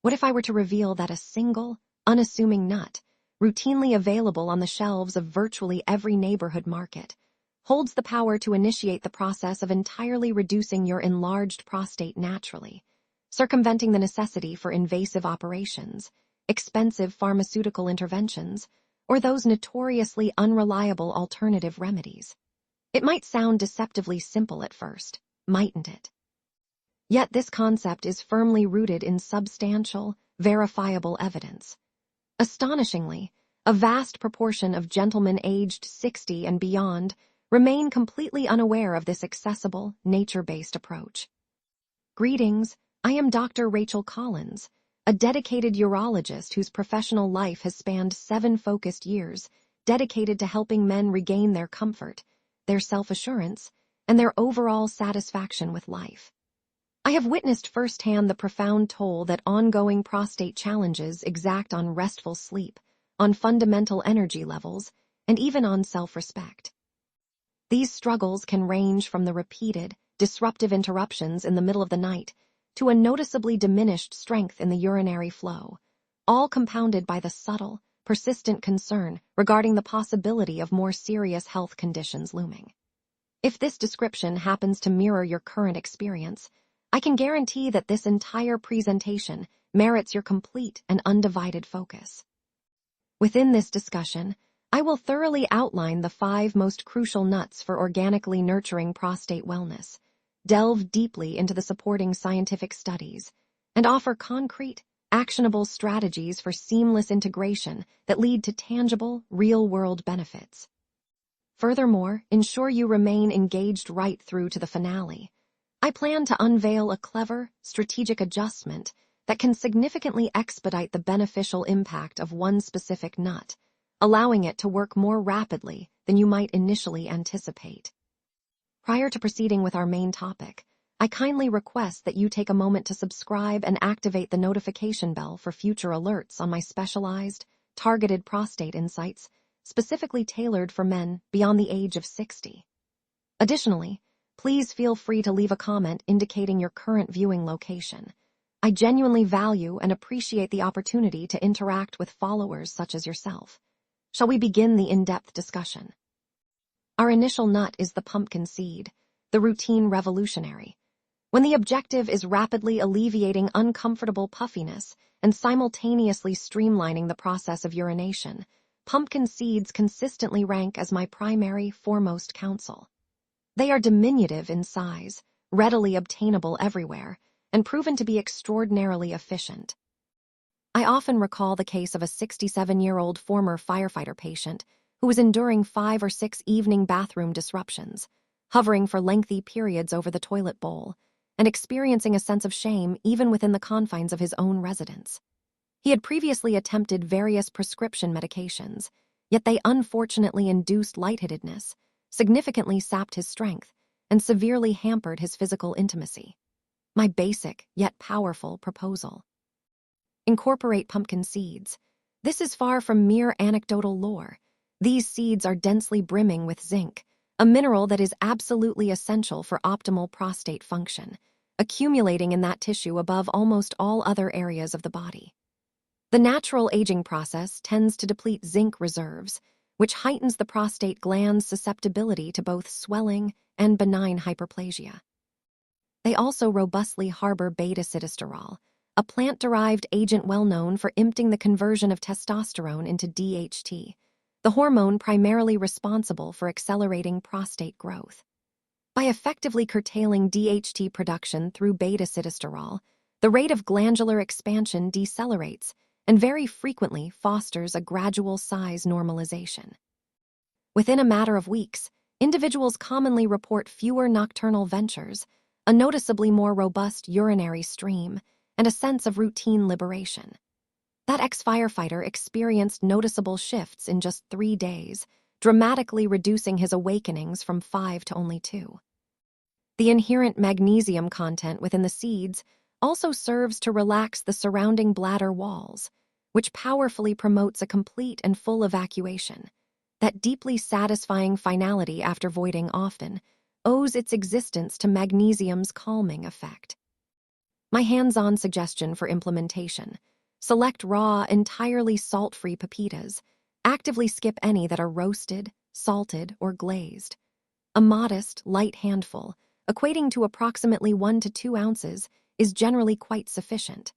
What if I were to reveal that a single, unassuming nut, routinely available on the shelves of virtually every neighborhood market, holds the power to initiate the process of entirely reducing your enlarged prostate naturally, circumventing the necessity for invasive operations, expensive pharmaceutical interventions, or those notoriously unreliable alternative remedies? It might sound deceptively simple at first, mightn't it? Yet this concept is firmly rooted in substantial, verifiable evidence. Astonishingly, a vast proportion of gentlemen aged 60 and beyond remain completely unaware of this accessible, nature-based approach. Greetings, I am Dr. Rachel Collins, a dedicated urologist whose professional life has spanned 7 focused years, dedicated to helping men regain their comfort, their self-assurance, and their overall satisfaction with life. I have witnessed firsthand the profound toll that ongoing prostate challenges exact on restful sleep, on fundamental energy levels, and even on self-respect. These struggles can range from the repeated, disruptive interruptions in the middle of the night to a noticeably diminished strength in the urinary flow, all compounded by the subtle, persistent concern regarding the possibility of more serious health conditions looming. If this description happens to mirror your current experience, I can guarantee that this entire presentation merits your complete and undivided focus. Within this discussion, I will thoroughly outline the 5 most crucial nuts for organically nurturing prostate wellness, delve deeply into the supporting scientific studies, and offer concrete, actionable strategies for seamless integration that lead to tangible, real-world benefits. Furthermore, ensure you remain engaged right through to the finale. I plan to unveil a clever, strategic adjustment that can significantly expedite the beneficial impact of one specific nut, allowing it to work more rapidly than you might initially anticipate. Prior to proceeding with our main topic, I kindly request that you take a moment to subscribe and activate the notification bell for future alerts on my specialized, targeted prostate insights, specifically tailored for men beyond the age of 60. Additionally, please feel free to leave a comment indicating your current viewing location. I genuinely value and appreciate the opportunity to interact with followers such as yourself. Shall we begin the in-depth discussion? Our initial nut is the pumpkin seed, the routine revolutionary. When the objective is rapidly alleviating uncomfortable puffiness and simultaneously streamlining the process of urination, pumpkin seeds consistently rank as my primary, foremost counsel. They are diminutive in size, readily obtainable everywhere, and proven to be extraordinarily efficient. I often recall the case of a 67-year-old former firefighter patient who was enduring 5 or 6 evening bathroom disruptions, hovering for lengthy periods over the toilet bowl, and experiencing a sense of shame even within the confines of his own residence. He had previously attempted various prescription medications, yet they unfortunately induced lightheadedness, significantly sapped his strength, and severely hampered his physical intimacy. My basic, yet powerful, proposal: incorporate pumpkin seeds. This is far from mere anecdotal lore. These seeds are densely brimming with zinc, a mineral that is absolutely essential for optimal prostate function, accumulating in that tissue above almost all other areas of the body. The natural aging process tends to deplete zinc reserves, which heightens the prostate gland's susceptibility to both swelling and benign hyperplasia. They also robustly harbor beta-sitosterol, a plant-derived agent well known for impeding the conversion of testosterone into DHT, the hormone primarily responsible for accelerating prostate growth. By effectively curtailing DHT production through beta-sitosterol, the rate of glandular expansion decelerates and very frequently fosters a gradual size normalization. Within a matter of weeks, individuals commonly report fewer nocturnal ventures, a noticeably more robust urinary stream, and a sense of routine liberation. That ex-firefighter experienced noticeable shifts in just 3 days, dramatically reducing his awakenings from 5 to only 2. The inherent magnesium content within the seeds also serves to relax the surrounding bladder walls, which powerfully promotes a complete and full evacuation. That deeply satisfying finality after voiding often owes its existence to magnesium's calming effect. My hands-on suggestion for implementation. Select raw, entirely salt-free pepitas. Actively skip any that are roasted, salted, or glazed. A modest, light handful, equating to approximately 1 to 2 ounces, is generally quite sufficient.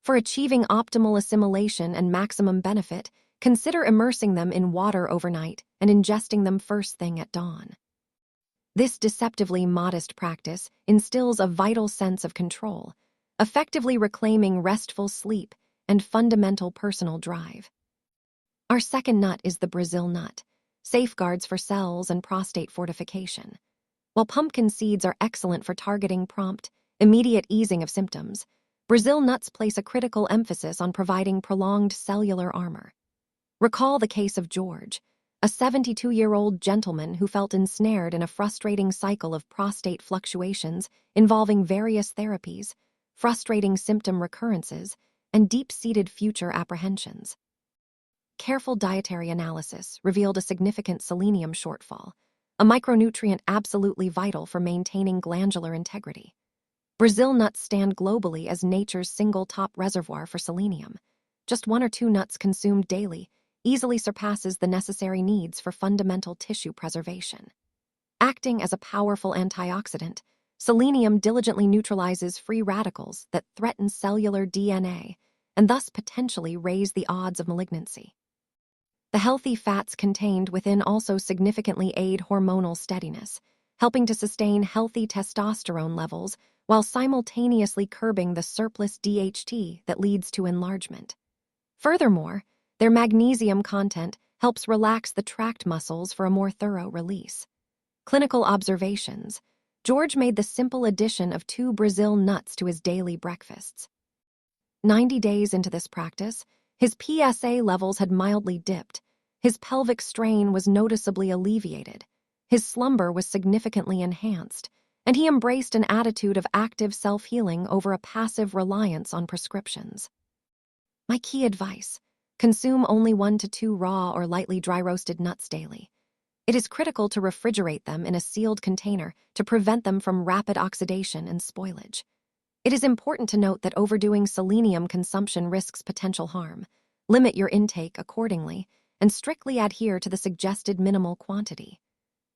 For achieving optimal assimilation and maximum benefit, consider immersing them in water overnight and ingesting them first thing at dawn. This deceptively modest practice instills a vital sense of control, effectively reclaiming restful sleep and fundamental personal drive. Our second nut is the Brazil nut, safeguards for cells and prostate fortification. While pumpkin seeds are excellent for targeting prompt, immediate easing of symptoms, Brazil nuts place a critical emphasis on providing prolonged cellular armor. Recall the case of George, a 72-year-old gentleman who felt ensnared in a frustrating cycle of prostate fluctuations involving various therapies, frustrating symptom recurrences, and deep-seated future apprehensions. Careful dietary analysis revealed a significant selenium shortfall, a micronutrient absolutely vital for maintaining glandular integrity. Brazil nuts stand globally as nature's single top reservoir for selenium. Just 1 or 2 nuts consumed daily easily surpasses the necessary needs for fundamental tissue preservation. Acting as a powerful antioxidant, selenium diligently neutralizes free radicals that threaten cellular DNA and thus potentially raise the odds of malignancy. The healthy fats contained within also significantly aid hormonal steadiness, helping to sustain healthy testosterone levels while simultaneously curbing the surplus DHT that leads to enlargement. Furthermore, their magnesium content helps relax the tract muscles for a more thorough release. Clinical observations. George made the simple addition of 2 Brazil nuts to his daily breakfasts. 90 days into this practice, his PSA levels had mildly dipped, his pelvic strain was noticeably alleviated, his slumber was significantly enhanced, and he embraced an attitude of active self-healing over a passive reliance on prescriptions. My key advice: consume only 1 to 2 raw or lightly dry-roasted nuts daily. It is critical to refrigerate them in a sealed container to prevent them from rapid oxidation and spoilage. It is important to note that overdoing selenium consumption risks potential harm. Limit your intake accordingly and strictly adhere to the suggested minimal quantity.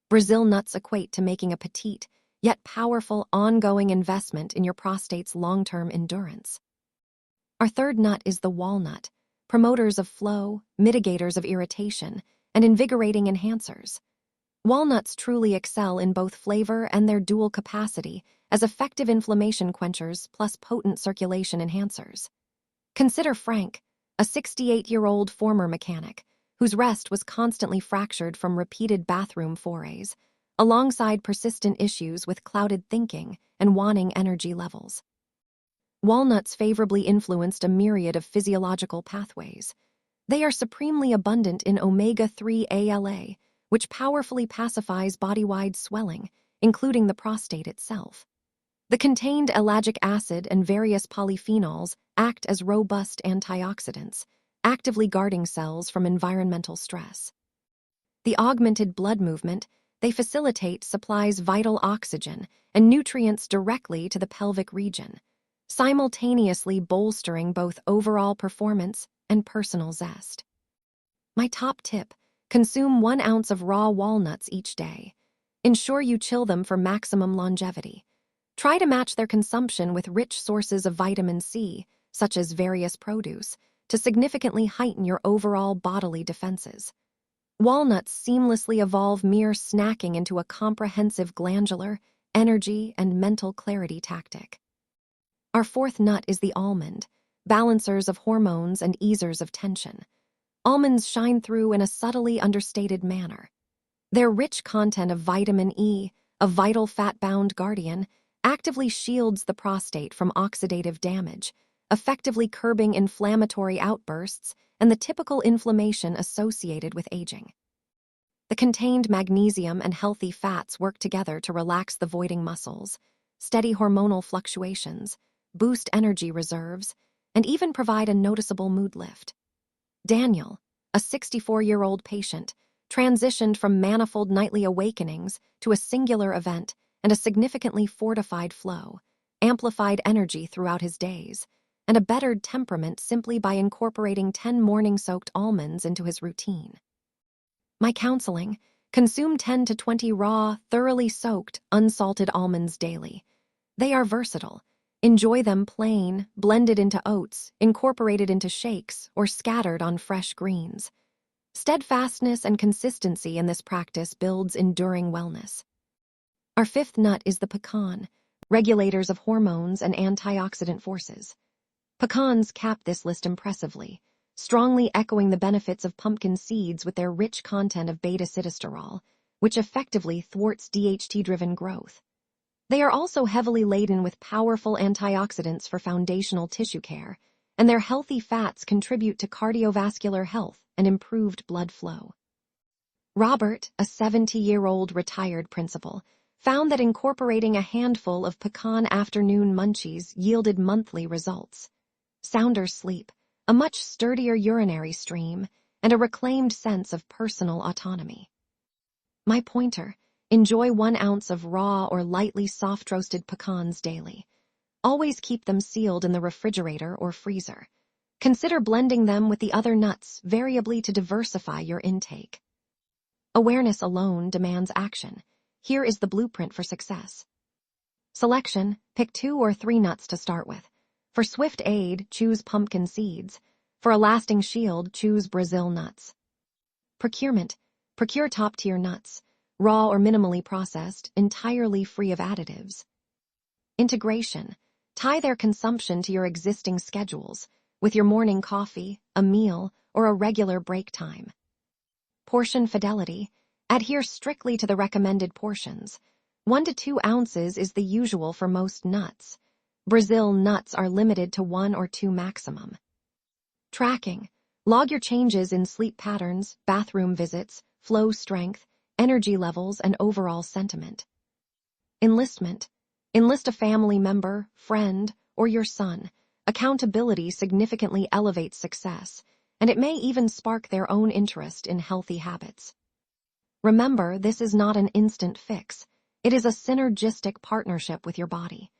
Brazil nuts equate to making a petite, yet powerful, ongoing investment in your prostate's long-term endurance. Our third nut is the walnut, promoters of flow, mitigators of irritation, and invigorating enhancers. Walnuts truly excel in both flavor and their dual capacity as effective inflammation quenchers plus potent circulation enhancers. Consider Frank, a 68-year-old former mechanic, whose wrist was constantly fractured from repeated bathroom forays, alongside persistent issues with clouded thinking and waning energy levels. Walnuts favorably influenced a myriad of physiological pathways. They are supremely abundant in omega-3 ALA, which powerfully pacifies body-wide swelling, including the prostate itself. The contained ellagic acid and various polyphenols act as robust antioxidants, actively guarding cells from environmental stress. The augmented blood movement they facilitate supplies vital oxygen and nutrients directly to the pelvic region, simultaneously bolstering both overall performance and personal zest. My top tip: consume 1 ounce of raw walnuts each day. Ensure you chill them for maximum longevity. Try to match their consumption with rich sources of vitamin C, such as various produce, to significantly heighten your overall bodily defenses. Walnuts seamlessly evolve mere snacking into a comprehensive glandular, energy, and mental clarity tactic. Our fourth nut is the almond, balancers of hormones and easers of tension. Almonds shine through in a subtly understated manner. Their rich content of vitamin E, a vital fat-bound guardian, actively shields the prostate from oxidative damage, effectively curbing inflammatory outbursts and the typical inflammation associated with aging. The contained magnesium and healthy fats work together to relax the voiding muscles, steady hormonal fluctuations, boost energy reserves, and even provide a noticeable mood lift. Daniel, a 64-year-old patient, transitioned from manifold nightly awakenings to a singular event and a significantly fortified flow, amplified energy throughout his days, and a bettered temperament simply by incorporating 10 morning-soaked almonds into his routine. My counseling: consume 10 to 20 raw, thoroughly soaked, unsalted almonds daily. They are versatile. Enjoy them plain, blended into oats, incorporated into shakes, or scattered on fresh greens. Steadfastness and consistency in this practice builds enduring wellness. Our fifth nut is the pecan, regulators of hormones and antioxidant forces. Pecans cap this list impressively, strongly echoing the benefits of pumpkin seeds with their rich content of beta-sitosterol, which effectively thwarts DHT-driven growth. They are also heavily laden with powerful antioxidants for foundational tissue care, and their healthy fats contribute to cardiovascular health and improved blood flow. Robert, a 70-year-old retired principal, found that incorporating a handful of pecan afternoon munchies yielded monthly results: sounder sleep, a much sturdier urinary stream, and a reclaimed sense of personal autonomy. My pointer: enjoy 1 ounce of raw or lightly soft-roasted pecans daily. Always keep them sealed in the refrigerator or freezer. Consider blending them with the other nuts variably to diversify your intake. Awareness alone demands action. Here is the blueprint for success. Selection: pick 2 or 3 nuts to start with. For swift aid, choose pumpkin seeds. For a lasting shield, choose Brazil nuts. Procurement: procure top-tier nuts, raw or minimally processed, entirely free of additives. Integration: tie their consumption to your existing schedules, with your morning coffee, a meal, or a regular break time. Portion fidelity: adhere strictly to the recommended portions. 1 to 2 ounces is the usual for most nuts. Brazil nuts are limited to 1 or 2 maximum. Tracking: log your changes in sleep patterns, bathroom visits, flow strength, energy levels, and overall sentiment. Enlistment: enlist a family member, friend, or your son. Accountability significantly elevates success, and it may even spark their own interest in healthy habits. Remember, this is not an instant fix. It is a synergistic partnership with your body.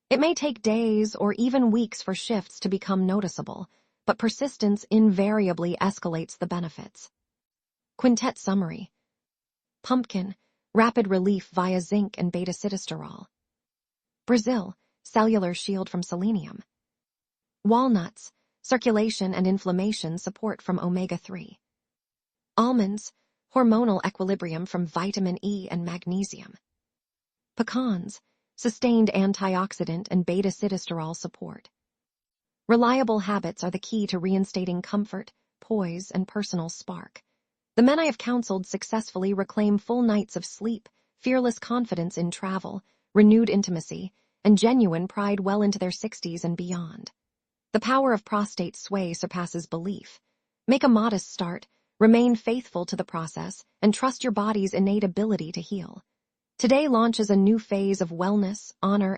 It may take days or even weeks for shifts to become noticeable, but persistence invariably escalates the benefits. Quintet summary: pumpkin, rapid relief via zinc and beta-sitosterol. Brazil, cellular shield from selenium. Walnuts, circulation and inflammation support from omega-3. Almonds, hormonal equilibrium from vitamin E and magnesium. Pecans, sustained antioxidant and beta-sitosterol support. Reliable habits are the key to reinstating comfort, poise, and personal spark. The men I have counseled successfully reclaim full nights of sleep, fearless confidence in travel, renewed intimacy, and genuine pride well into their 60s and beyond. The power of prostate sway surpasses belief. Make a modest start, remain faithful to the process, and trust your body's innate ability to heal. Today launches a new phase of wellness, honor, and